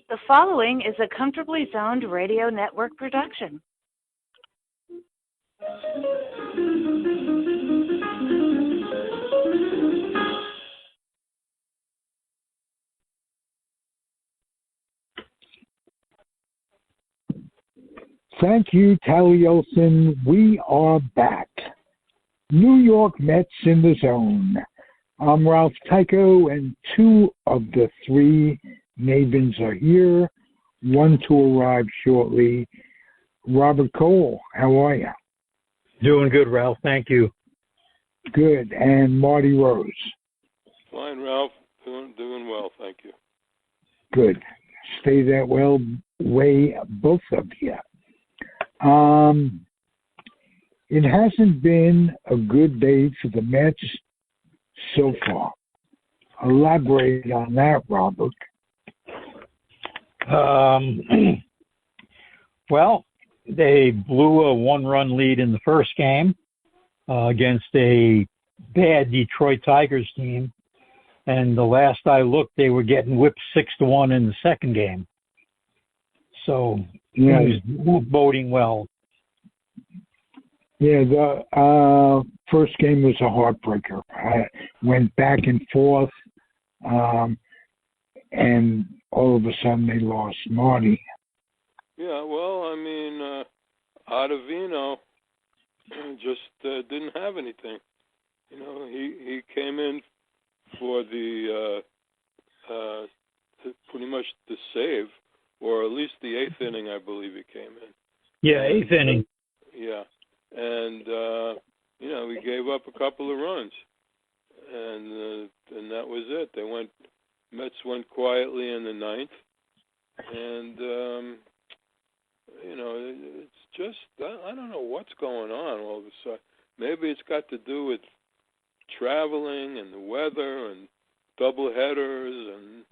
The following is a Comfortably Zoned Radio Network production. Thank you, Taliesin. We are back. New York Mets in the zone. I'm Ralph Tycho, and two of the three Mavens are here. One to arrive shortly. Robert Cole, how are you? Doing good, Ralph. Thank you. Good. And Marty Rose. Fine, Ralph. Doing well, thank you. Good. Stay that way, both of you. It hasn't been a good day for the Mets so far. Elaborate on that, Robert. Well, they blew a one-run lead in the first game against a bad Detroit Tigers team. And the last I looked, they were getting whipped 6-1 in the second game. So yeah, it was boding well. Yeah, the first game was a heartbreaker. I went back and forth, and all of a sudden they lost. Marty. Yeah, well, I mean, Ottavino just didn't have anything. You know, he came in for the pretty much the save, or at least the eighth inning, I believe he came in. Yeah, eighth inning. Yeah, and you know, he gave up a couple of runs, and that was it. Mets went quietly in the ninth, and you know, it's just I don't know what's going on all of a sudden. Maybe it's got to do with traveling and the weather and double headers and,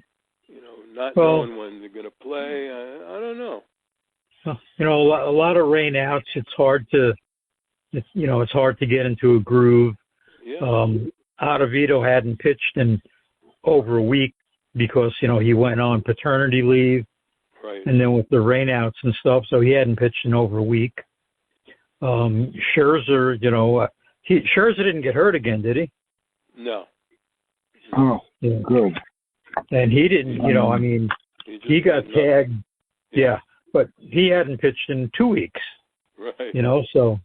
you know, not knowing when they're going to play. I don't know. You know, a lot of rain outs. It's hard to get into a groove. Yeah. Ottavino hadn't pitched in over a week because, you know, he went on paternity leave. Right. And then with the rainouts and stuff, so he hadn't pitched in over a week. Scherzer, you know, Scherzer didn't get hurt again, did he? No. Oh, yeah. Good. And he didn't, you know, I mean, he got tagged. Yeah, but he hadn't pitched in 2 weeks. Right. You know, so,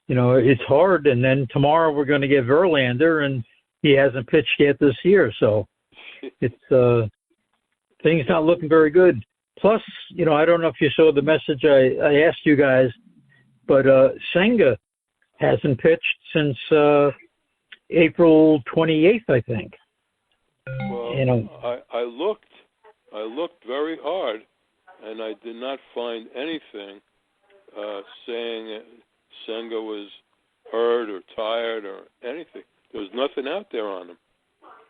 you know, it's hard. And then tomorrow we're going to get Verlander, and he hasn't pitched yet this year. So it's things not looking very good. Plus, you know, I don't know if you saw the message I asked you guys, but Senga hasn't pitched since April 28th, I think. Well, you know, I looked very hard, and I did not find anything saying Senga was hurt or tired or anything. There was nothing out there on him.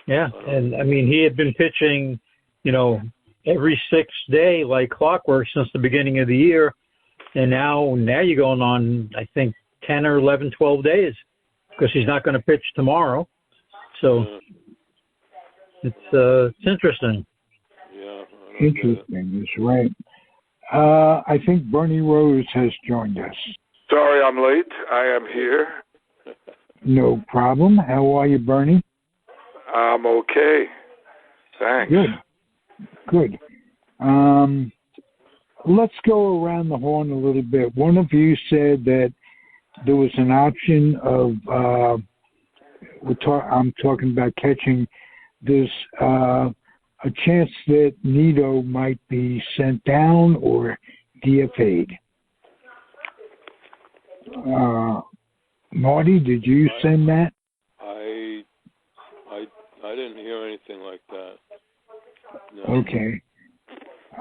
Yeah, and I mean, he had been pitching, you know, every 6th day like clockwork since the beginning of the year, and now you're going on, I think, 10 or 11, 12 days because he's not going to pitch tomorrow. So it's interesting. Yeah, interesting. That's right. I think Bernie Rose has joined us. Sorry I'm late. I am here. No problem. How are you, Bernie? I'm okay. Thanks. Good. Let's go around the horn a little bit. One of you said that there was an option of, I'm talking about catching, there's a chance that Nito might be sent down or DFA'd. Marty, did you send that? I didn't hear anything like that. No. Okay.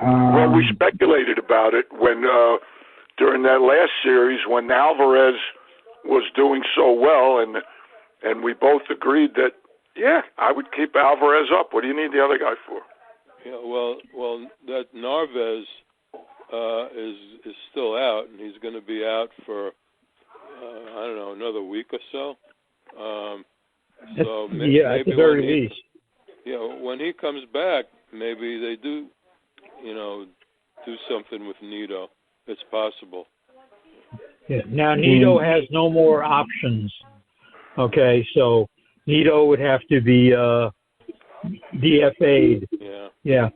Well, we speculated about it when during that last series when Alvarez was doing so well, and we both agreed that I would keep Alvarez up. What do you need the other guy for? Yeah, well, that Narvaez is still out, and he's going to be out for I don't know, another week or so. So maybe at the very least. When he comes back, maybe they do do something with Nito. It's possible. Yeah. Now Nito has no more options. Okay, so Nito would have to be DFA'd. Yeah.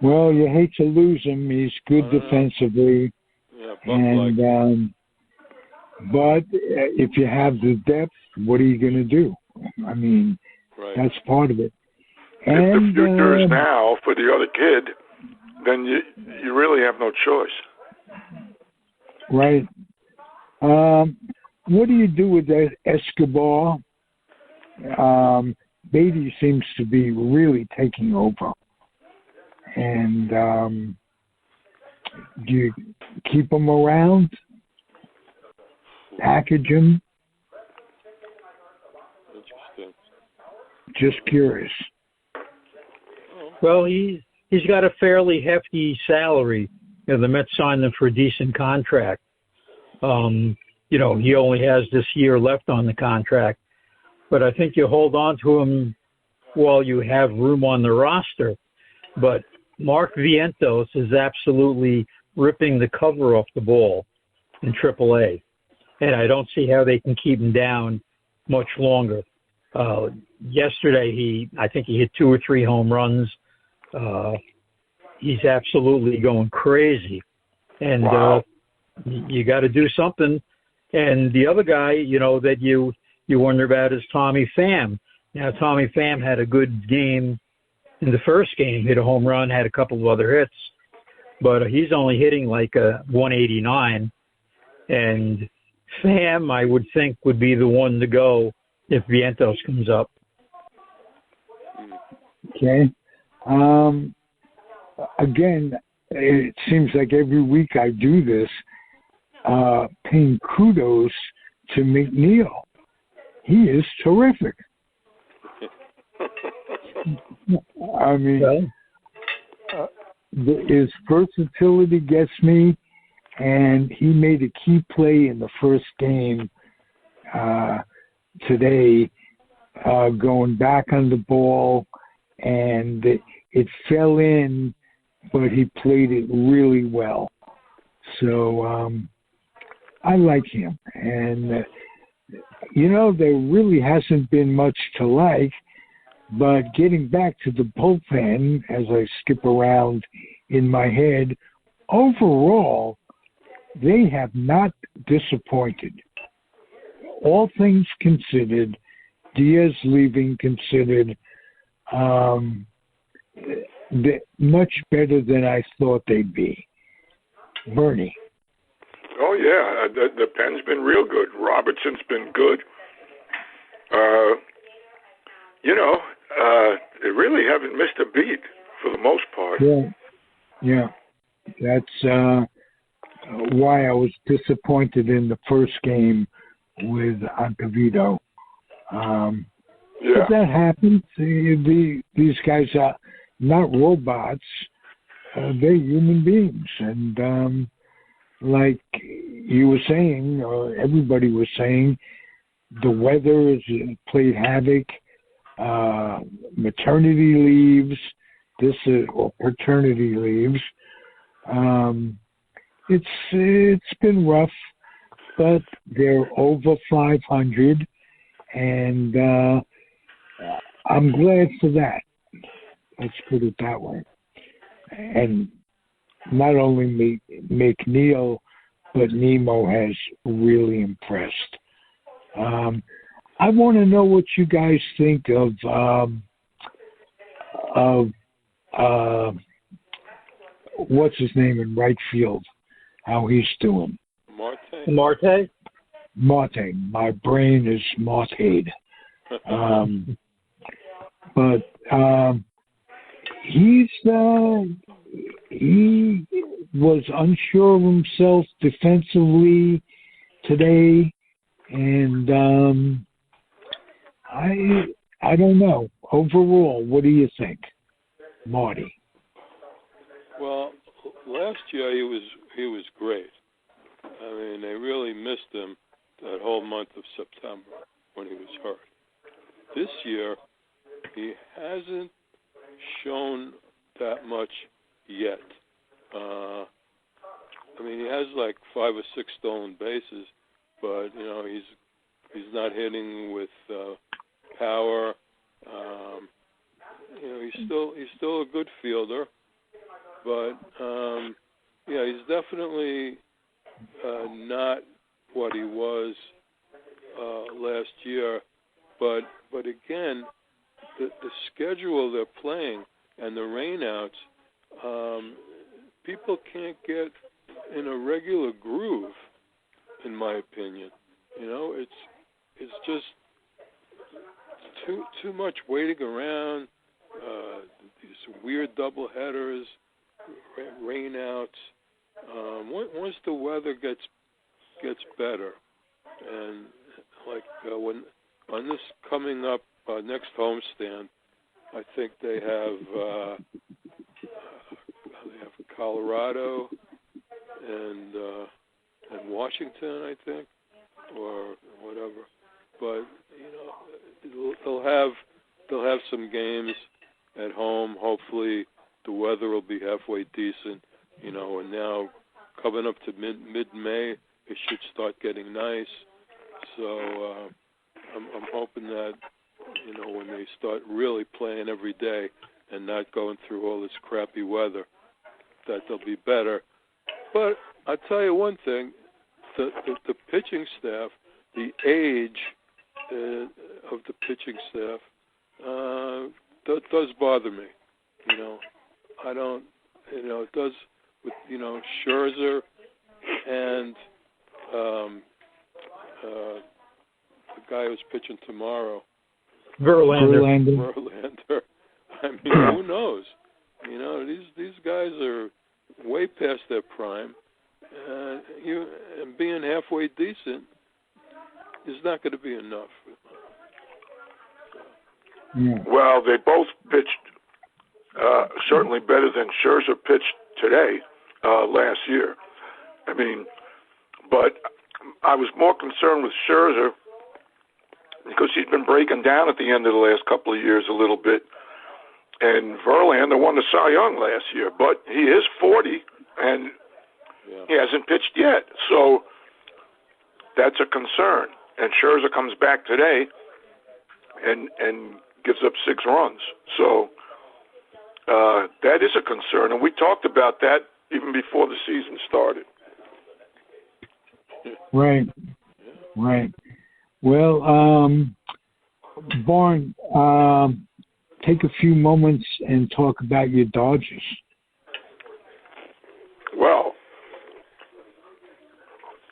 Well, you hate to lose him. He's good defensively. Yeah, and but if you have the depth, what are you going to do? I mean, that's part of it. And if the future is now for the other kid, then you really have no choice. Right. What do you do with that Escobar? Beatty seems to be really taking over. And do you keep him around? Package him? Interesting. Just curious. Well, he's got a fairly hefty salary. The Mets signed him for a decent contract. He only has this year left on the contract. But I think you hold on to him while you have room on the roster. But Mark Vientos is absolutely ripping the cover off the ball in AAA. And I don't see how they can keep him down much longer. Yesterday, I think he hit 2 or 3 home runs. He's absolutely going crazy. And you got to do something. And the other guy, that you wonder about is Tommy Pham. Now, Tommy Pham had a good game in the first game, hit a home run, had a couple of other hits. But he's only hitting like a 189. And Pham, I would think, would be the one to go if Vientos comes up. Okay. Again, it seems like every week I do this, paying kudos to McNeil. He is terrific. I mean, his versatility gets me, and he made a key play in the first game today, going back on the ball, and it fell in, but he played it really well. So I like him. And, there really hasn't been much to like, but getting back to the bullpen, as I skip around in my head, overall, they have not disappointed. All things considered, Diaz leaving considered, much better than I thought they'd be. Bernie. Oh, yeah. The pen's been real good. Robertson's been good. They really haven't missed a beat for the most part. Yeah. That's why I was disappointed in the first game with Ontivito. But that happens. These guys are not robots. They're human beings. And like you were saying, or everybody was saying, the weather has played havoc. Maternity leaves, or paternity leaves. It's been rough, but they're over 500, and I'm glad for that. Let's put it that way. And not only McNeil, but Nemo has really impressed. I want to know what you guys think of what's his name in right field, how he's doing. Marte? Marte. My brain is Marte. But he was unsure of himself defensively today, and I don't know. Overall, what do you think, Marty? Well, last year he was great. I mean, they really missed him that whole month of September when he was hurt. This year, he hasn't shown that much yet. I mean, he has like 5 or 6 stolen bases, but he's not hitting with power. He's still a good fielder, but he's definitely not what he was last year. But again, the schedule they're playing and the rainouts, people can't get in a regular groove, in my opinion. It's just too much waiting around. These weird double headers, rainouts. Once the weather gets better, and like when on this coming up next homestand, I think they have Colorado and Washington, I think, or whatever. But they'll have some games at home. Hopefully, the weather will be halfway decent. And now coming up to mid-May, it should start getting nice. So I'm hoping that when they start really playing every day and not going through all this crappy weather, that they'll be better. But I'll tell you one thing, the pitching staff, the age of the pitching staff does bother me. I don't, it does with, Scherzer and the guy who's pitching tomorrow. Verlander. I mean, who knows? These guys are way past their prime. And being halfway decent is not going to be enough. Yeah. Well, they both pitched certainly better than Scherzer pitched today last year. I mean, but I was more concerned with Scherzer because he's been breaking down at the end of the last couple of years a little bit. And Verlander won the Cy Young last year, but he is 40 and he hasn't pitched yet. So that's a concern. And Scherzer comes back today and gives up 6 runs. So that is a concern. And we talked about that even before the season started. Right. Well, Barn, take a few moments and talk about your Dodgers. Well,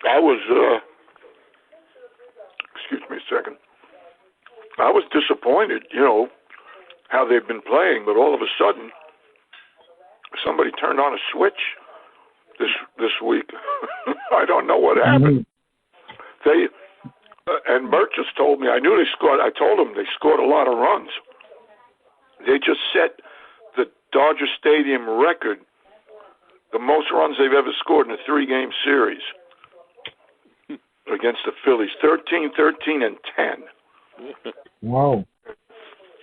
I was, excuse me a second, I was disappointed, how they've been playing, but all of a sudden, somebody turned on a switch this week. I don't know what happened. They and Mert just told me, I knew they scored. I told them they scored a lot of runs. They just set the Dodger Stadium record, the most runs they've ever scored in a 3-game series against the Phillies, 13, 13, and 10. Wow.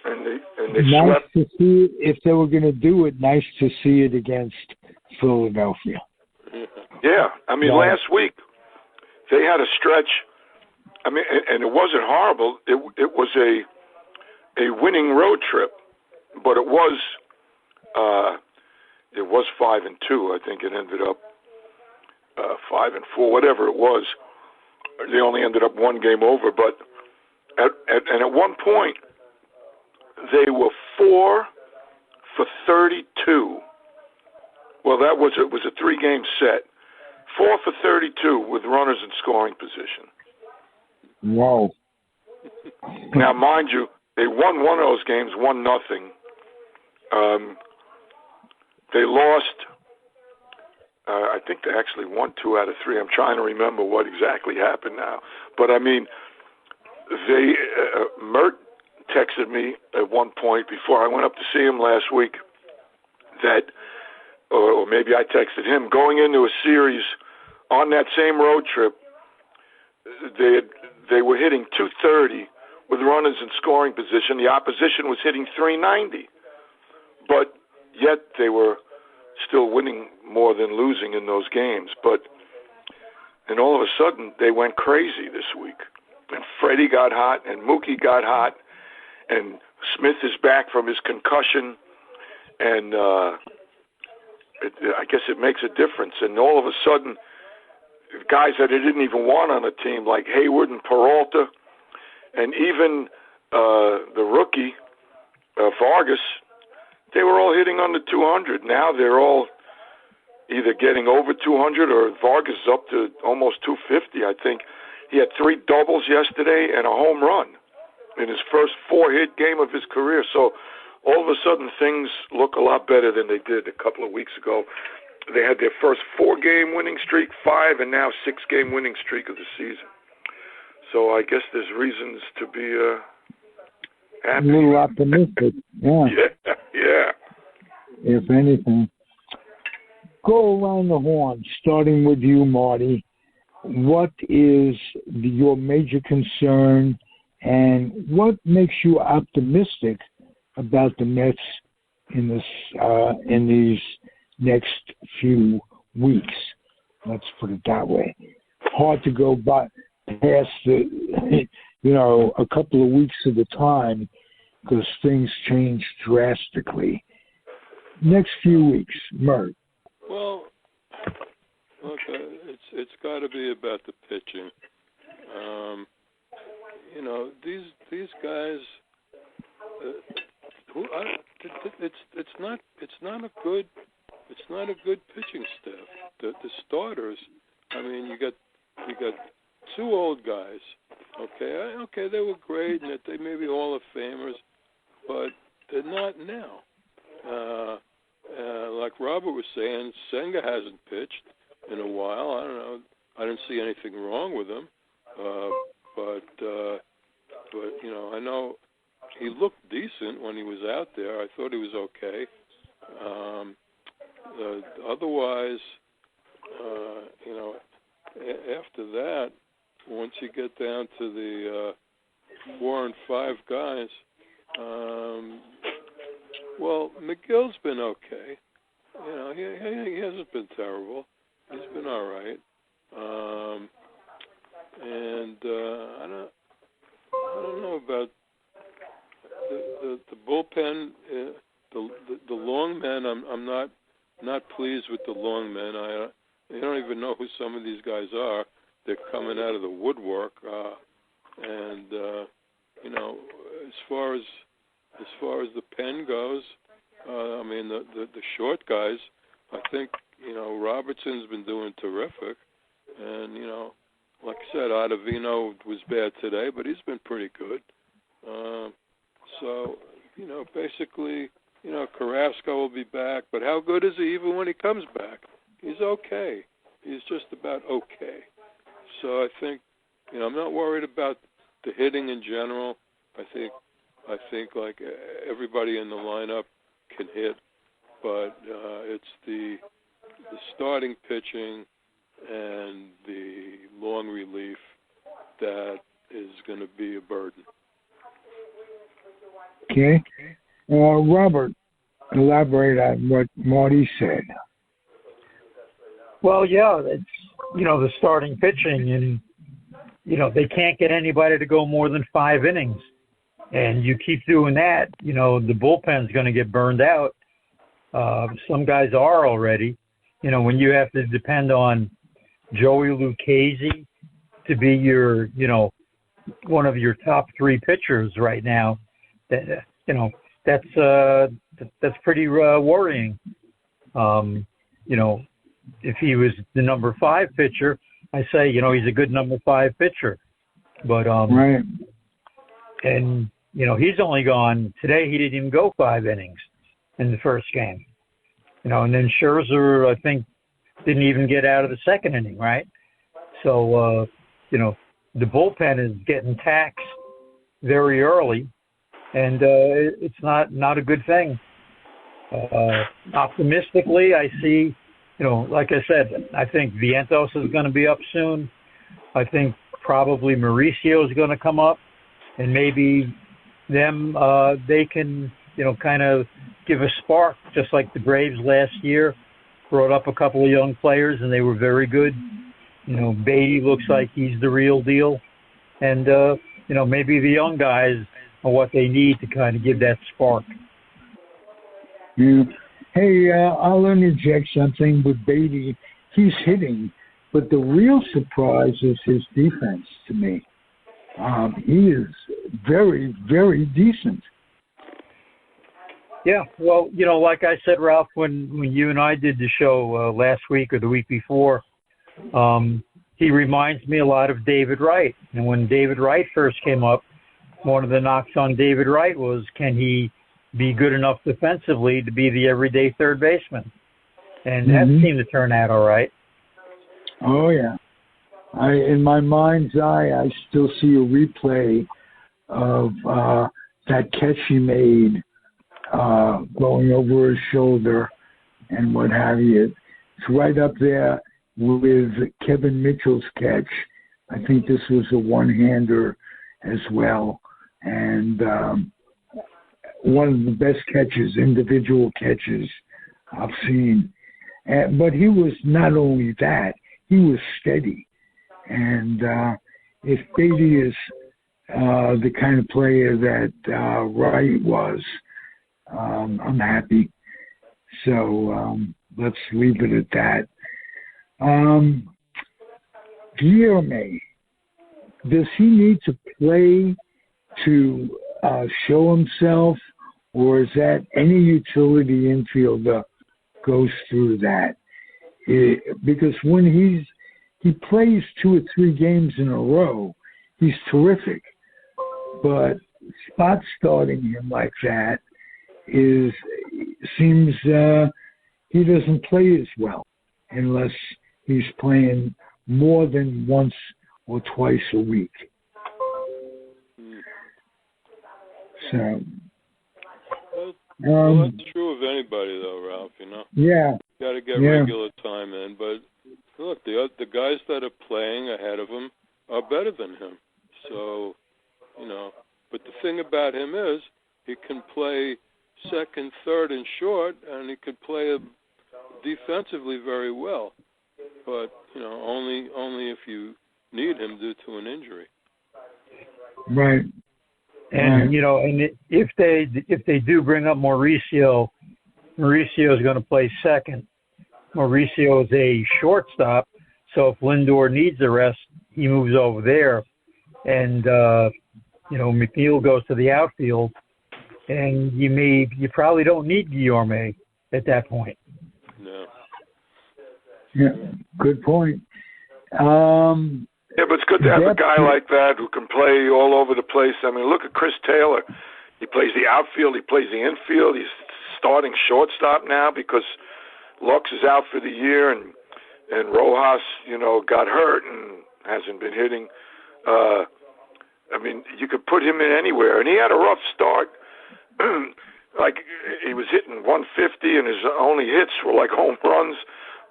And they nice swept. To see if they were going to do it. Nice to see it against Philadelphia. Yeah, I mean, last week they had a stretch. I mean, and it wasn't horrible. It was a winning road trip, but it was 5-2. I think it ended up 5-4, whatever it was. They only ended up 1 game over, but at one point they were 4 for 32. Well, it was a 3-game set. 4 for 32 with runners in scoring position. Wow. Now, mind you, they won one of those games, 1-0. They lost. I think they actually won 2 out of 3. I'm trying to remember what exactly happened now. But I mean, Mert texted me at one point before I went up to see him last week that, or maybe I texted him, going into a series on that same road trip, they were hitting .230 with runners in scoring position. The opposition was hitting .390. But yet they were still winning more than losing in those games. And all of a sudden, they went crazy this week. And Freddie got hot, and Mookie got hot, and Smith is back from his concussion, and I guess it makes a difference. And all of a sudden, guys that they didn't even want on the team, like Hayward and Peralta, and even the rookie, Vargas, they were all hitting under 200. Now they're all either getting over 200 or Vargas is up to almost 250, I think. He had 3 doubles yesterday and a home run in his first 4-hit game of his career. So all of a sudden things look a lot better than they did a couple of weeks ago. They had their first 4-game winning streak, 5, and now 6-game winning streak of the season. So I guess there's reasons to be happy. A little optimistic, yeah. Yeah. If anything. Go around the horn, starting with you, Marty. What is your major concern, and what makes you optimistic about the Mets in these next few weeks? Let's put it that way. Hard to go by past a couple of weeks at a time because things change drastically. Next few weeks, Mert. Well, look, it's got to be about the pitching. These guys. It's not a good pitching staff. The starters. I mean, you got 2 old guys. Okay, they were great, and they may be Hall of Famers, but they're not now. Like Robert was saying, Senga hasn't pitched in a while. I don't know. I didn't see anything wrong with him, but I know he looked decent when he was out there. I thought he was okay. Otherwise, after that, once you get down to the 4 and 5 guys, well, McGill's been okay. He hasn't been terrible. He's been all right. I don't know about the bullpen. The long men. I'm not pleased with the long men. I don't even know who some of these guys are. They're coming out of the woodwork, as far as the pen goes, I mean the short guys. I think Robertson's been doing terrific, and like I said, Ottavino was bad today, but he's been pretty good. So basically, Carrasco will be back, but how good is he even when he comes back? He's okay. He's just about okay. So I think, I'm not worried about the hitting in general. I think like everybody in the lineup can hit, but it's the starting pitching and the long relief that is going to be a burden. Okay. Robert, elaborate on what Marty said. Well, yeah, it's, the starting pitching, and, they can't get anybody to go more than 5 innings. And you keep doing that, the bullpen's going to get burned out. Some guys are already. When you have to depend on Joey Lucchesi to be your, one of your top 3 pitchers right now, that's pretty worrying. If he was the number 5 pitcher, I say, he's a good number 5 pitcher. But right. And he's only gone today. He didn't even go 5 innings in the first game. And then Scherzer, I think, didn't even get out of the second inning, right? So the bullpen is getting taxed very early, and it's not a good thing. Optimistically, I see, like I said, I think Vientos is going to be up soon. I think probably Mauricio is going to come up, and maybe them they can kind of give a spark, just like the Braves last year brought up a couple of young players, and they were very good. Beatty looks like he's the real deal. And, maybe the young guys are what they need to kind of give that spark. Yeah. Hey, I'll interject something with Beatty. He's hitting, but the real surprise is his defense to me. He is very, very decent. Yeah, well, like I said, Ralph, when you and I did the show last week or the week before, he reminds me a lot of David Wright. And when David Wright first came up, one of the knocks on David Wright was, can he be good enough defensively to be the everyday third baseman? And that seemed to turn out all right. Oh, yeah. In my mind's eye, I still see a replay of that catch he made going over his shoulder and what have you. It's right up there with Kevin Mitchell's catch. I think this was a one-hander as well. And one of the best catches, individual catches I've seen. But he was not only that, he was steady. And if Beatty is the kind of player that Wright was, I'm happy. So let's leave it at that. Guillaume, does he need to play to show himself, or is that any utility infielder goes through that? Because when he plays 2 or 3 games in a row, he's terrific. But spot starting him like that seems he doesn't play as well unless he's playing more than once or twice a week. So, well, that's true of anybody, though, Ralph. Yeah. You got to get regular time in. But look, the guys that are playing ahead of him are better than him. So, But the thing about him is he can play second, third, and short, and he could play defensively very well. But only if you need him due to an injury. Right. And and if they do bring up Mauricio is going to play second. Mauricio is a shortstop, so if Lindor needs a rest, he moves over there, and McNeil goes to the outfield, and you probably don't need Guillaume at that point. No. Yeah, good point. Yeah, but it's good to have a guy like that who can play all over the place. I mean, look at Chris Taylor. He plays the outfield. He plays the infield. He's starting shortstop now because Lux is out for the year, and Rojas, got hurt and hasn't been hitting. I mean, you could put him in anywhere. And he had a rough start. Like, he was hitting 150, and his only hits were like home runs.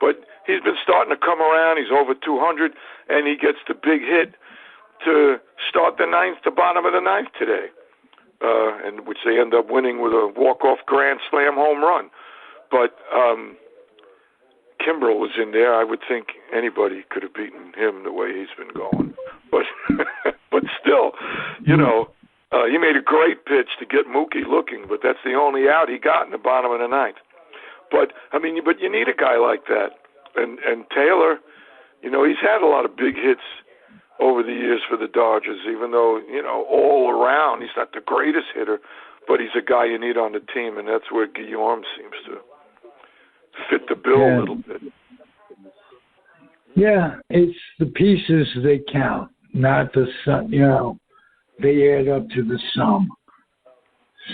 But he's been starting to come around. He's over 200, and he gets the big hit to start the bottom of the ninth today, and which they end up winning with a walk-off grand slam home run. But Kimbrel was in there. I would think anybody could have beaten him the way he's been going. But but still, he made a great pitch to get Mookie looking, but that's the only out he got in the bottom of the ninth. But you need a guy like that. And Taylor, he's had a lot of big hits over the years for the Dodgers, even though, all around he's not the greatest hitter, but he's a guy you need on the team, and that's where Guillaume seems to fit the bill a little bit. Yeah, it's the pieces they count, not the sum. They add up to the sum.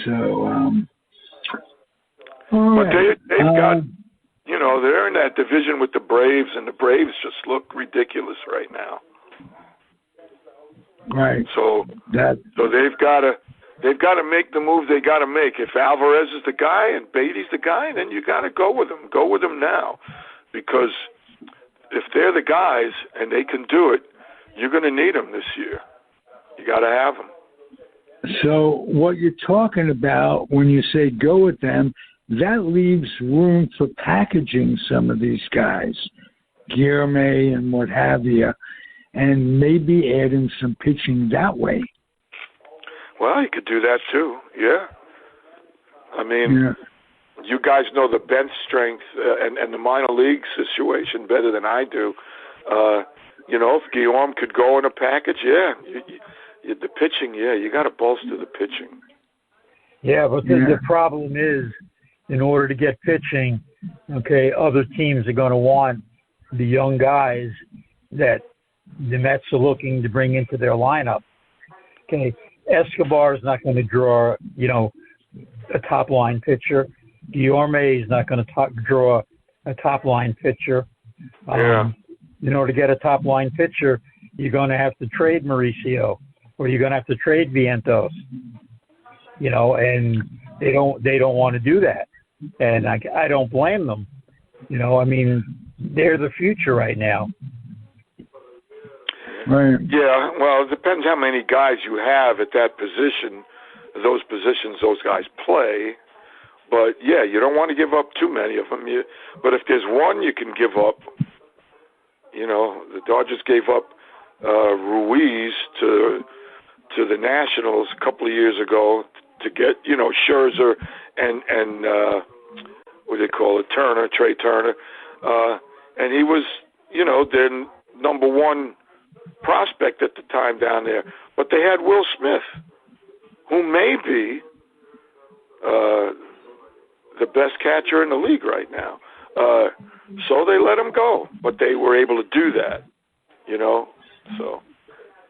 So, but they've got, they're in that division with the Braves, and the Braves just look ridiculous right now. Right. So they've got to make the move they got to make. If Alvarez is the guy and Beatty's the guy, then you got to go with them. Go with them now, because if they're the guys and they can do it, you're going to need them this year. You got to have them. So what you're talking about when you say go with them, that leaves room for packaging some of these guys, Guillerme and what have you, and maybe adding some pitching that way. Well, you could do that too, yeah. I mean, you guys know the bench strength and the minor league situation better than I do. If Guillaume could go in a package, the pitching, you got to bolster the pitching. Yeah, but the problem is, in order to get pitching, other teams are going to want the young guys that the Mets are looking to bring into their lineup. Escobar is not going to draw, a top-line pitcher. Guillorme is not going to draw a top-line pitcher. In order to get a top-line pitcher, you're going to have to trade Mauricio, or you're going to have to trade Vientos. And they don't want to do that. And I don't blame them. They're the future right now. Right. Yeah, well, it depends how many guys you have at that position, those positions those guys play. But, you don't want to give up too many of them. But if there's one you can give up, the Dodgers gave up Ruiz to the Nationals a couple of years ago to get, Scherzer and what do they call it, Trey Turner. And he was, their number one prospect at the time down there. But they had Will Smith, who may be the best catcher in the league right now. So they let him go, but they were able to do that, So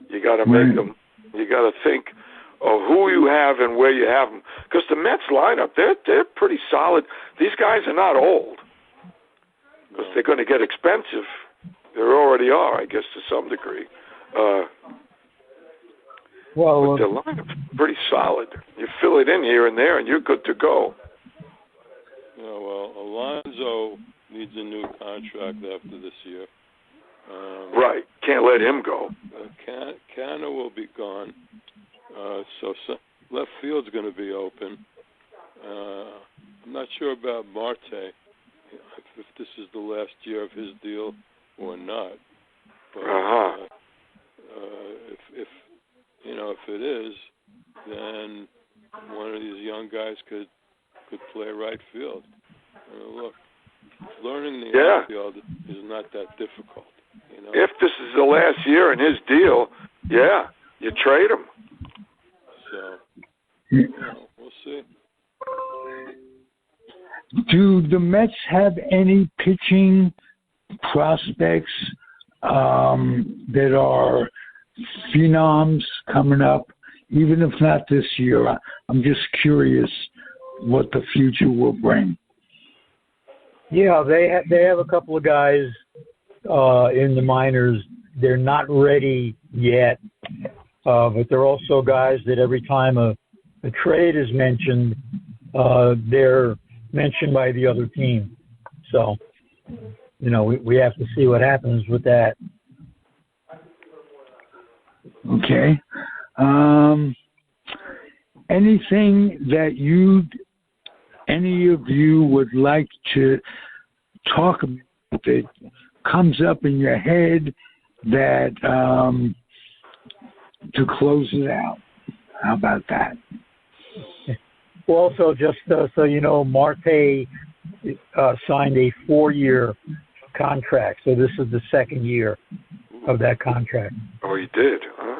you got to make them. You got to think of who you have and where you have them, because the Mets lineup, they're pretty solid. These guys are not old, because they're going to get expensive. They already are, I guess, to some degree. But the lineup's pretty solid. You fill it in here and there, and you're good to go. Alonso needs a new contract after this year. Right. Can't let him go. Canna will be gone. So left field's going to be open. I'm not sure about Marte, if this is the last year of his deal or not. But if it is, then one of these young guys could play right field. Look, learning the outfield is not that difficult. If this is the last year in his deal, you trade him. So, we'll see. Do the Mets have any pitching prospects that are phenoms coming up, even if not this year? I'm just curious what the future will bring. Yeah, they have a couple of guys in the minors. They're not ready yet, but they're also guys that every time a trade is mentioned, they're mentioned by the other team. So, we have to see what happens with that. Okay. Anything that any of you would like to talk about that comes up in your head that to close it out? How about that? Also, just so you know, Marte signed a 4-year contract, so this is the second year of that contract. Oh, he did? All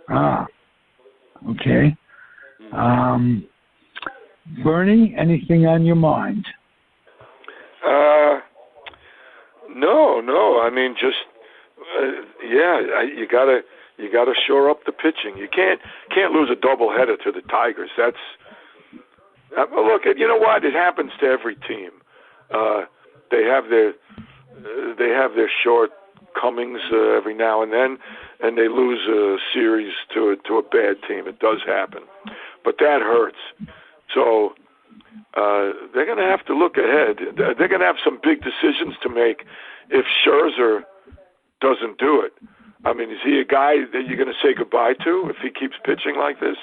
right. Okay. Bernie, anything on your mind? No. I mean, just you gotta shore up the pitching. You can't lose a doubleheader to the Tigers. That's look. You know what? It happens to every team. They have their shortcomings every now and then, and they lose a series to a bad team. It does happen, but that hurts. So they're going to have to look ahead. They're going to have some big decisions to make if Scherzer doesn't do it. I mean, is he a guy that you're going to say goodbye to if he keeps pitching like this?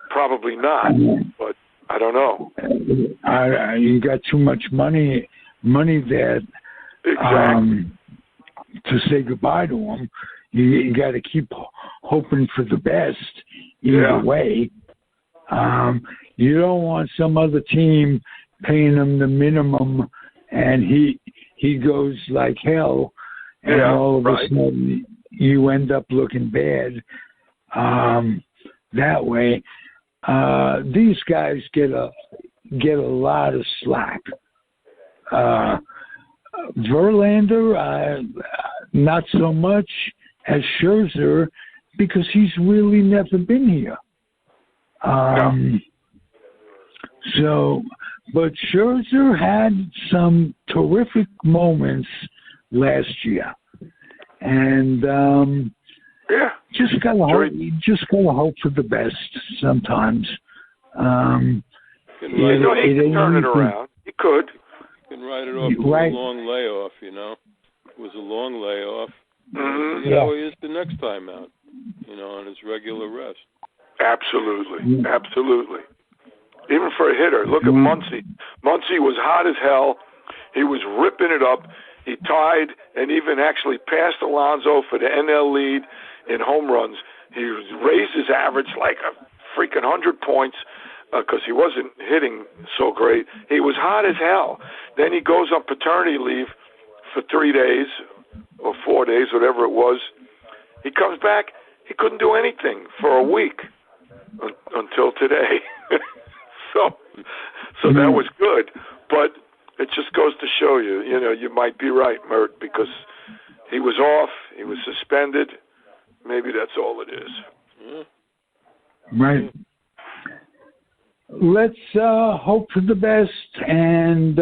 Probably not, but I don't know. You got too much money there to say goodbye to them. You got to keep hoping for the best either way. You don't want some other team paying him the minimum, and he goes like hell, and all of a sudden you end up looking bad. That way, these guys get a lot of slack. Verlander, not so much as Scherzer, because he's really never been here. But Scherzer had some terrific moments last year, and just gotta hope for the best sometimes. He can turn it around. He could. You can write it off as a long layoff. It was a long layoff. Mm-hmm. See how he is the next time out. On his regular rest. Absolutely. Even for a hitter, look at Muncy. Muncy was hot as hell. He was ripping it up. He tied and even actually passed Alonso for the NL lead in home runs. He raised his average like a freaking 100 points because he wasn't hitting so great. He was hot as hell. Then he goes on paternity leave for 3 days or 4 days, whatever it was. He comes back. He couldn't do anything for a week until today. So that was good. But it just goes to show you, you might be right, Mert, because he was off. He was suspended. Maybe that's all it is. Yeah. Right. Let's hope for the best and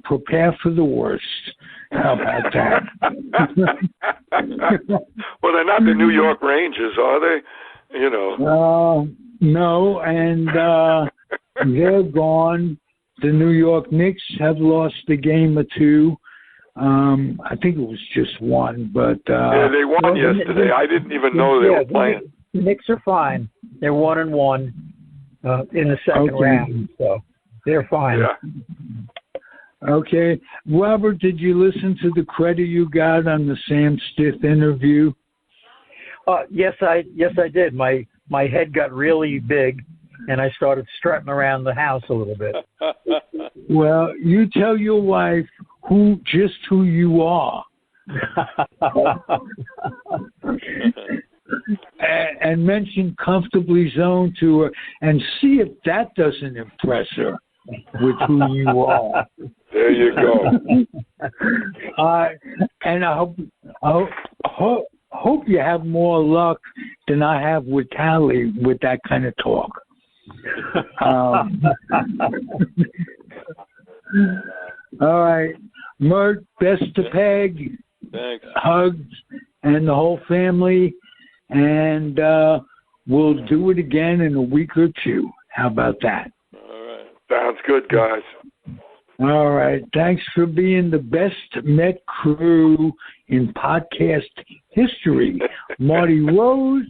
prepare for the worst. How about that? Well, they're not the New York Rangers, are they? No, and they're gone. The New York Knicks have lost a game or two. I think it was just one, but they won yesterday. I didn't even know they were playing. The Knicks are fine. They're 1-1 in the second round, so they're fine. Yeah. Okay, Robert, did you listen to the credit you got on the Sam Stith interview? Yes, I did. My head got really big, and I started strutting around the house a little bit. Well, you tell your wife who you are, and mention comfortably zoned to her, and see if that doesn't impress her with who you are. There you go. And I hope you have more luck than I have with Callie with that kind of talk. All right, Mert, best to Peg. Thanks. Hugs and the whole family, and we'll do it again in a week or two. How about that? All right. Sounds good, guys. All right. Thanks for being the best Met crew in podcast history. Marty Rose,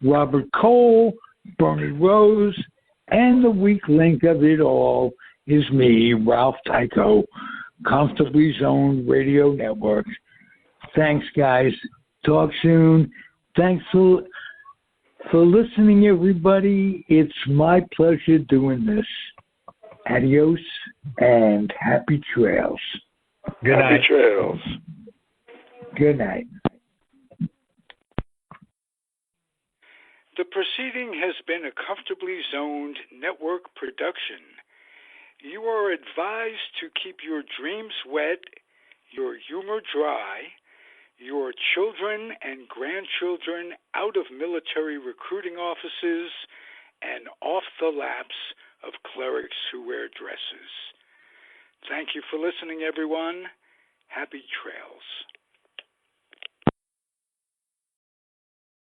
Robert Cole, Bernie Rose, and the weak link of it all is me, Ralph Tycho, Comfortably Zoned Radio Network. Thanks, guys. Talk soon. Thanks for listening, everybody. It's my pleasure doing this. Adios and happy trails. Good night. Happy trails. Good night. The proceeding has been a Comfortably Zoned Network production. You are advised to keep your dreams wet, your humor dry, your children and grandchildren out of military recruiting offices and off the laps of clerics who wear dresses. Thank you for listening, everyone. Happy trails.